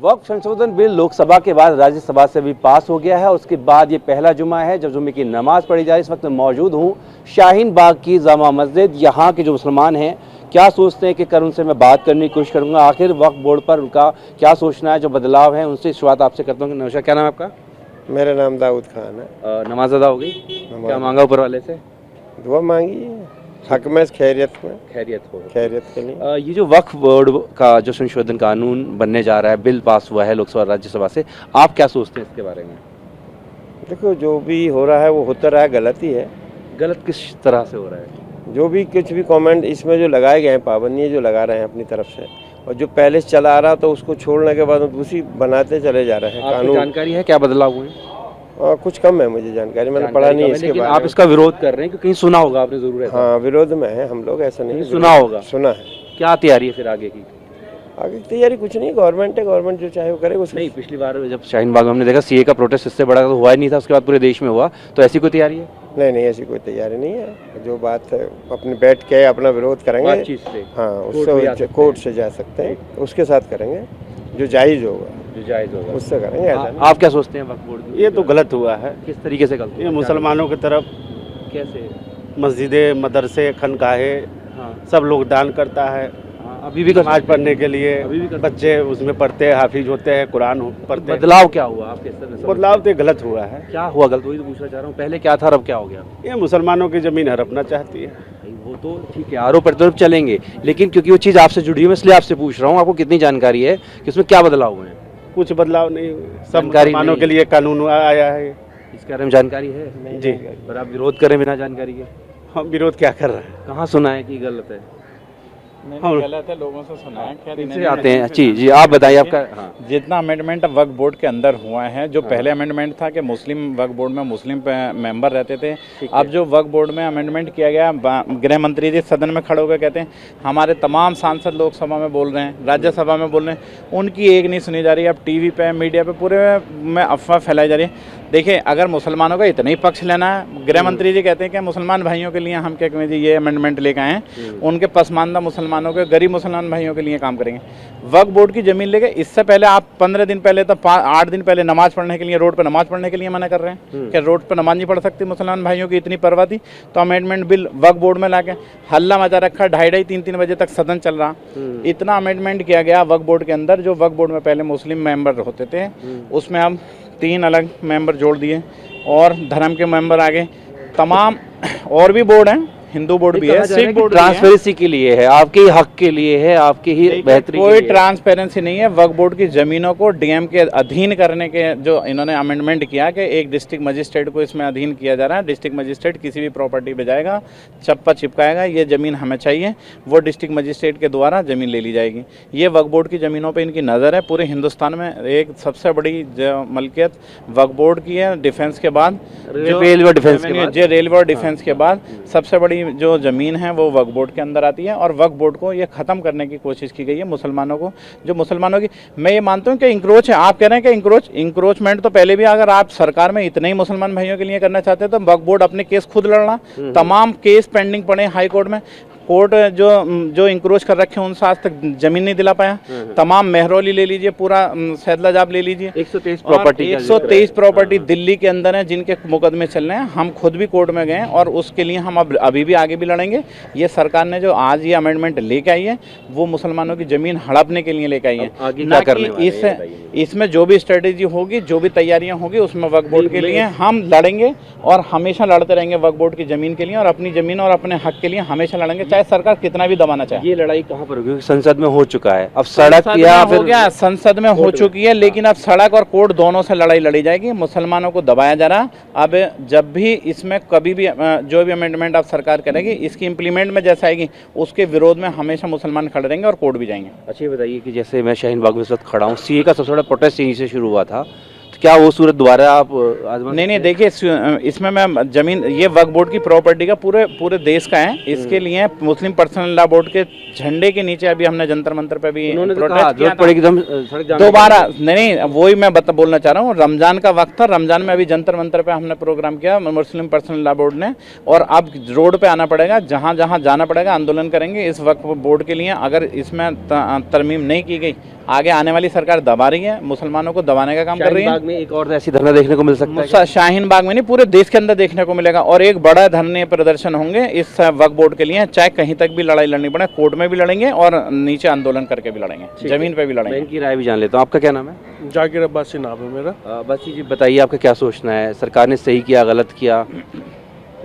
वक्फ संशोधन बिल लोकसभा के बाद राज्यसभा से भी पास हो गया है। उसके बाद ये पहला जुमा है जब जुमे की नमाज पढ़ी जा रही है। इस वक्त मैं मौजूद हूँ शाहीन बाग की जामा मस्जिद। यहाँ के जो मुसलमान हैं क्या सोचते हैं कि कर उनसे मैं बात करने की कोशिश करूँगा, आखिर वक्फ बोर्ड पर उनका क्या सोचना है, जो बदलाव है उनसे शुरुआत आपसे करता हूँ। नौशा, क्या नाम है आपका? मेरा नाम दाऊद खान है। नमाज अदा हो गई? क्या मांगा ऊपर वाले से? दुआ मांगी है, हक में खैरियत के लिए। ये जो वक्फ बोर्ड का जो संशोधन कानून बनने जा रहा है, बिल पास हुआ है लोकसभा राज्यसभा से, आप क्या सोचते हैं इसके बारे में? देखो, जो भी हो रहा है वो होता रहा है, गलत ही है। गलत किस तरह से हो रहा है? जो भी कुछ भी कमेंट इसमें जो लगाए गए हैं, पाबंदियाँ जो लगा रहे हैं अपनी तरफ से, और जो पहले से चला आ रहा तो उसको छोड़ने के बाद दूसरी बनाते चले जा रहे हैं। आपको जानकारी है क्या बदलाव हुए? कुछ कम है मुझे जानकारी, मैंने पढ़ा नहीं इसके बारे में। आप इसका विरोध कर रहे हैं क्योंकि सुना होगा आपने जरूर है। हाँ, विरोध में है हम लोग, ऐसा नहीं सुना होगा। सुना है। क्या तैयारी है फिर आगे की? आगे की तैयारी कुछ नहीं, गवर्नमेंट है, गवर्नमेंट जो चाहे वो करे। उसमें नहीं, पिछली बार जब शाहीन बाग में हमने देखा सीए का प्रोटेस्ट इससे बड़ा तो हुआ ही नहीं था, उसके बाद पूरे देश में हुआ, तो ऐसी कोई तैयारी है? नहीं, ऐसी कोई तैयारी नहीं है। जो बात है अपने बैठ के अपना विरोध करेंगे, हाँ, उससे कोर्ट से जा सकते हैं, उसके साथ करेंगे जो जायज़ होगा उससे करेंगे। आप क्या सोचते हैं वक्फ बोर्ड? ये तो गलत हुआ है। किस तरीके से गलत? ये मुसलमानों की तरफ कैसे? मस्जिदें, मदरसे, खनकाहें, हाँ, सब लोग दान करता है। अभी भी नमाज पढ़ने के लिए अभी भी बच्चे उसमें पढ़ते हैं, हाफिज होते हैं, कुरान पढ़ते हैं। बदलाव क्या हुआ आपके हिसाब? बदलाव तो गलत हुआ है। क्या हुआ गलत? वही तो पूछना चाह रहा हूँ, पहले क्या था अब क्या हो गया? ये मुसलमानों की ज़मीन हड़पना चाहती है। वो तो ठीक है, आरोप प्रत्यारोप चलेंगे, लेकिन क्योंकि वो चीज़ आपसे जुड़ी है, मैं इसलिए आपसे पूछ रहा हूँ आपको कितनी जानकारी है कि उसमें क्या बदलाव हुए हैं? कुछ बदलाव नहीं, सब मुसलमानों के लिए कानून आया है। इसके बारे में जानकारी है? जी। पर आप विरोध करें बिना जानकारी के? हम विरोध क्या कर रहे हैं? कहाँ सुना है कि गलत है? नहीं, गलत है, लोगों से सुना है। खैर इनसे आते हैं। जी, आप बताइए आपका। हाँ। जितना अमेंडमेंट वक्फ बोर्ड के अंदर हुआ है, जो पहले अमेंडमेंट था कि मुस्लिम वक्फ बोर्ड में मुस्लिम मेंबर रहते थे, अब जो वक्फ बोर्ड में अमेंडमेंट किया गया, गृह मंत्री जी सदन में खड़े होकर कहते हैं हमारे तमाम सांसद लोकसभा में बोल रहे हैं, राज्यसभा में बोल रहे हैं, उनकी एक नहीं सुनी जा रही है। अब टीवी पे, मीडिया पे पूरे में अफवाह फैलाई जा रही है। देखिए, अगर मुसलमानों का इतना ही पक्ष लेना है, गृह मंत्री जी कहते हैं कि मुसलमान भाइयों के लिए हम क्या कहें जी, ये अमेंडमेंट लेकर आए हैं, उनके पसमानदा मुसलमानों के, गरीब मुसलमान भाइयों के लिए काम करेंगे। वक्फ बोर्ड की ज़मीन लेके इससे पहले आप 15 दिन पहले तो 8 दिन पहले नमाज पढ़ने के लिए, रोड पर नमाज पढ़ने के लिए मना कर रहे हैं कि रोड पर नमाज नहीं पढ़ सकती मुसलमान भाइयों की, इतनी परवाह थी। तो अमेंडमेंट बिल वक्फ बोर्ड में लाके हल्ला मचा रखा, 2:30-3 बजे तक सदन चल रहा। इतना अमेंडमेंट किया गया वक्फ बोर्ड के अंदर, जो वक्फ बोर्ड में पहले मुस्लिम मेंबर होते थे उसमें अब 3 अलग मेंबर जोड़ दिए और धर्म के मेंबर आ गए। तमाम और भी बोर्ड हैं, हिंदू बोर्ड भी है, सिख बोर्ड, ट्रांसपेरेंसी के लिए है, आपके ही हक के लिए है, आपके ही बेहतरी। कोई ट्रांसपेरेंसी नहीं है। वक्फ बोर्ड की जमीनों को डीएम के अधीन करने के जो इन्होंने अमेंडमेंट किया कि एक डिस्ट्रिक्ट मजिस्ट्रेट को इसमें अधीन किया जा रहा है। डिस्ट्रिक्ट मजिस्ट्रेट किसी भी प्रॉपर्टी पे जाएगा, चप्पा चिपकाएगा, ये ज़मीन हमें चाहिए, वो डिस्ट्रिक्ट मजिस्ट्रेट के द्वारा ज़मीन ले ली जाएगी। ये वक्फ बोर्ड की ज़मीनों पर इनकी नज़र है। पूरे हिंदुस्तान में एक सबसे बड़ी मलकियत वक्फ बोर्ड की है, डिफेंस के बाद, रेलवे और डिफेंस के बाद सबसे बड़ी जो ज़मीन है वो वक्फ बोर्ड के अंदर आती है। और वक्फ बोर्ड को ये ख़त्म करने की कोशिश की गई है। मुसलमानों को, जो मुसलमानों की, मैं ये मानता हूँ कि इंक्रोच है। आप कह रहे हैं कि इंक्रोचमेंट तो पहले भी, अगर आप सरकार में इतने ही मुसलमान भाइयों के लिए करना चाहते हैं तो वक्फ बोर्ड अपने केस खुद लड़ना। तमाम केस पेंडिंग पड़े हाई कोर्ट में। कोर्ट जो इंक्रोच कर रखे हैं उनसे आज तक जमीन नहीं दिला पाया। तमाम मेहरौली ले लीजिए, पूरा सैदलाजाब ले लीजिए, 123 प्रॉपर्टी दिल्ली के अंदर है जिनके मुकदमे चल रहे हैं। हम खुद भी कोर्ट में गए और उसके लिए हम अभी भी आगे भी लड़ेंगे। ये सरकार ने जो आज ये अमेंडमेंट लेके आई है वो मुसलमानों की जमीन हड़पने के लिए लेके आई है, ना कि इसमें जो भी स्ट्रेटेजी होगी, जो भी तैयारियां होगी, उसमें वक्फ बोर्ड के लिए हम लड़ेंगे और हमेशा लड़ते रहेंगे। वक्फ बोर्ड की जमीन के लिए और अपनी जमीन और अपने हक के लिए हमेशा लड़ेंगे, चाहे सरकार कितना भी दबाना चाहे। ये लड़ाई कहाँ पर होगी? संसद में हो चुका है, अब सड़क या हो गया, संसद में हो चुकी है, लेकिन अब सड़क और कोर्ट दोनों से लड़ाई लड़ी जाएगी। मुसलमानों को दबाया जा रहा। अब जब भी इसमें कभी भी जो भी अमेंडमेंट आप सरकार करेगी, इसकी इम्प्लीमेंट में जैसा आएगी उसके विरोध में हमेशा मुसलमान खड़े रहेंगे और कोर्ट भी जाएंगे। अच्छा, ये बताइए कि जैसे मैं शाहीन बाग में इस वक्त खड़ा हूँ, सीए का सबसे बड़ा प्रोटेस्ट यहीं से शुरू हुआ था, तो क्या वो सूरत दोबारा आप आजमा नहीं देखिए, इसमें मैं जमीन, ये वक्फ बोर्ड की प्रॉपर्टी का पूरे देश का है। इसके लिए मुस्लिम पर्सनल लॉ बोर्ड के झंडे के नीचे अभी हमने जंतर मंतर पे भी प्रोटेस्ट किया था दोबारा। नहीं, वही मैं बोलना चाह रहा हूँ, रमजान का वक्त था, रमजान में अभी जंतर मंतर पे हमने प्रोग्राम किया मुस्लिम पर्सनल लॉ बोर्ड ने। और अब रोड पे आना पड़ेगा, जहाँ जहाँ जाना पड़ेगा, आंदोलन करेंगे इस वक्फ बोर्ड के लिए। अगर इसमें तरमीम नहीं की गई, आगे आने वाली सरकार दबा रही है, मुसलमानों को दबाने का काम कर रही है। में एक और ऐसी धरना देखने को मिल सकता है, शाहीन बाग में नहीं, पूरे देश के अंदर देखने को मिलेगा। और एक बड़ा धरने प्रदर्शन होंगे इस वक्फ बोर्ड के लिए, चाहे कहीं तक भी लड़ाई लड़नी पड़े, कोर्ट में भी लड़ेंगे और नीचे आंदोलन करके भी लड़ेंगे, जमीन पे भी लड़ेंगे। इनकी राय भी जान लेता हूँ। आपका क्या नाम है? जाकिर अब्बासी नाम है मेरा। अब्बासी जी, बताइए आपका क्या सोचना है, सरकार ने सही किया, गलत किया?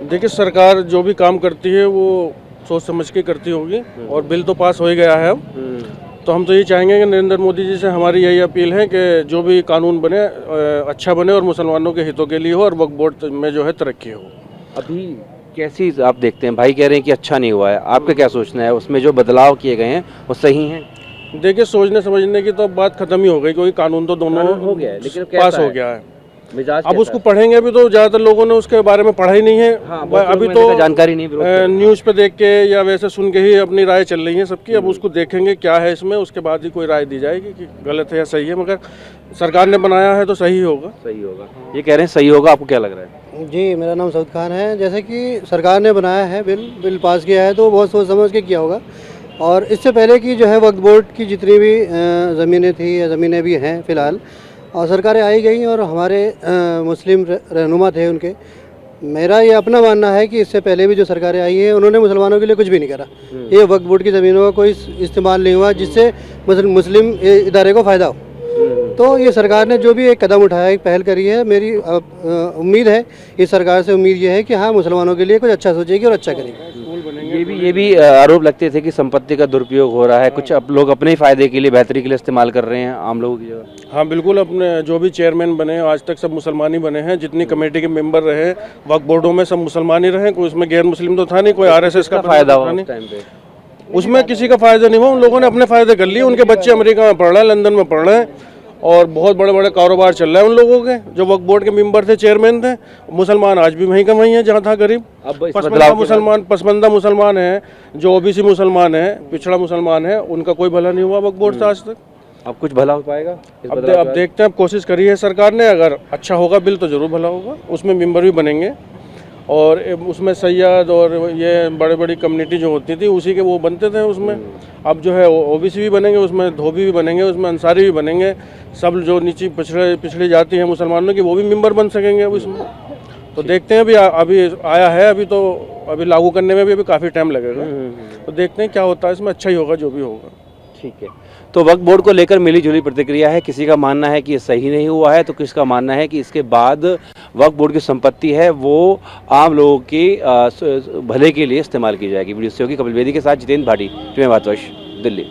देखिए, सरकार जो भी काम करती है वो सोच समझ के करती होगी, और बिल तो पास हो ही गया है अब। तो हम तो ये चाहेंगे कि नरेंद्र मोदी जी से हमारी यही अपील है कि जो भी कानून बने अच्छा बने और मुसलमानों के हितों के लिए हो, और वक्फ बोर्ड में जो है तरक्की हो। अभी कैसी आप देखते हैं? भाई कह रहे हैं कि अच्छा नहीं हुआ है, आपका क्या सोचना है? उसमें जो बदलाव किए गए हैं वो सही हैं? देखिए, सोचने समझने की तो अब बात खत्म ही हो गई, क्योंकि कानून तो दोनों हो गया है, लेकिन पास हो गया है। मिजाज अब उसको पढ़ेंगे, अभी तो ज्यादातर लोगों ने उसके बारे में पढ़ा ही नहीं है। हाँ, अभी तो जानकारी नहीं, न्यूज़ पे देख के या वैसे सुन के ही अपनी राय चल रही है सबकी। अब उसको देखेंगे क्या है इसमें, उसके बाद ही कोई राय दी जाएगी कि गलत है या सही है। मगर सरकार ने बनाया है तो सही होगा। सही होगा, ये कह रहे हैं सही होगा। आपको क्या लग रहा है? जी, मेरा नाम सऊद खान है। जैसे कि सरकार ने बनाया है, बिल पास किया है, तो बहुत सोच समझ के किया होगा। और इससे पहले की जो है वक्फ बोर्ड की जितनी भी ज़मीनें थी या ज़मीनें भी हैं फ़िलहाल, और सरकारें आई गई और हमारे मुस्लिम रहनुमा थे उनके। मेरा ये अपना मानना है कि इससे पहले भी जो सरकारें आई हैं उन्होंने मुसलमानों के लिए कुछ भी नहीं करा। ये वक्फ बोर्ड की ज़मीनों का कोई इस्तेमाल नहीं हुआ जिससे मुस्लिम इदारे को फ़ायदा हो। तो ये सरकार ने जो भी एक कदम उठाया, एक पहल करी है, मेरी उम्मीद है इस सरकार से उम्मीद ये है कि हाँ, मुसलमानों के लिए कुछ अच्छा सोचेगी और अच्छा करेगी। ये भी आरोप लगते थे कि संपत्ति का दुरुपयोग हो रहा है, कुछ अब लोग अपने ही फायदे के लिए, बेहतरी के लिए इस्तेमाल कर रहे हैं आम लोगों की जगह। हाँ बिल्कुल, अपने जो भी चेयरमैन बने आज तक सब मुसलमान ही बने हैं। जितनी कमेटी के मेंबर रहे वक्फ बोर्डों में सब मुसलमान ही रहे, कोई उसमें गैर मुस्लिम तो था नहीं, कोई आरएसएस का फायदा हुआ उस टाइम पे? उसमें किसी का फायदा नहीं हुआ, उन लोगों ने अपने फायदे कर लिए। उनके बच्चे अमेरिका में पढ़ रहे हैं, लंदन में पढ़ रहे हैं, और बहुत बड़े बड़े कारोबार चल रहे हैं उन लोगों के। जो वक्फ बोर्ड के मेंबर थे, चेयरमैन थे, मुसलमान आज भी वहीं का वहीं है जहाँ था गरीब। पसमंदा मुसलमान है, जो ओबीसी मुसलमान है, पिछड़ा मुसलमान है, उनका कोई भला नहीं हुआ वक्फ बोर्ड से आज तक। अब कुछ भला हो पाएगा? अब देखते हैं, अब कोशिश करी है सरकार ने, अगर अच्छा होगा बिल तो जरूर भला होगा। उसमें मेंबर भी बनेंगे, और उसमें सैयद और ये बड़ी बड़ी कम्युनिटी जो होती थी उसी के वो बनते थे उसमें। अब जो है ओबीसी भी बनेंगे उसमें, धोबी भी बनेंगे उसमें, अंसारी भी बनेंगे, सब जो नीचे पिछड़ी जाति है मुसलमानों की वो भी मेंबर बन सकेंगे अब इसमें। तो देखते हैं, अभी आया है, अभी लागू करने में भी काफ़ी टाइम लगेगा। तो देखते हैं क्या होता है इसमें, अच्छा ही होगा जो भी होगा। ठीक है, तो वक्फ बोर्ड को लेकर मिली जुली प्रतिक्रिया है। किसी का मानना है कि ये सही नहीं हुआ है, तो किसी का मानना है कि इसके बाद वक्फ बोर्ड की संपत्ति है वो आम लोगों की भले के लिए इस्तेमाल की जाएगी। वीडियो सहयोगी कपिल बेदी के साथ जितेंद्र भाटी, भारतवर्ष, दिल्ली।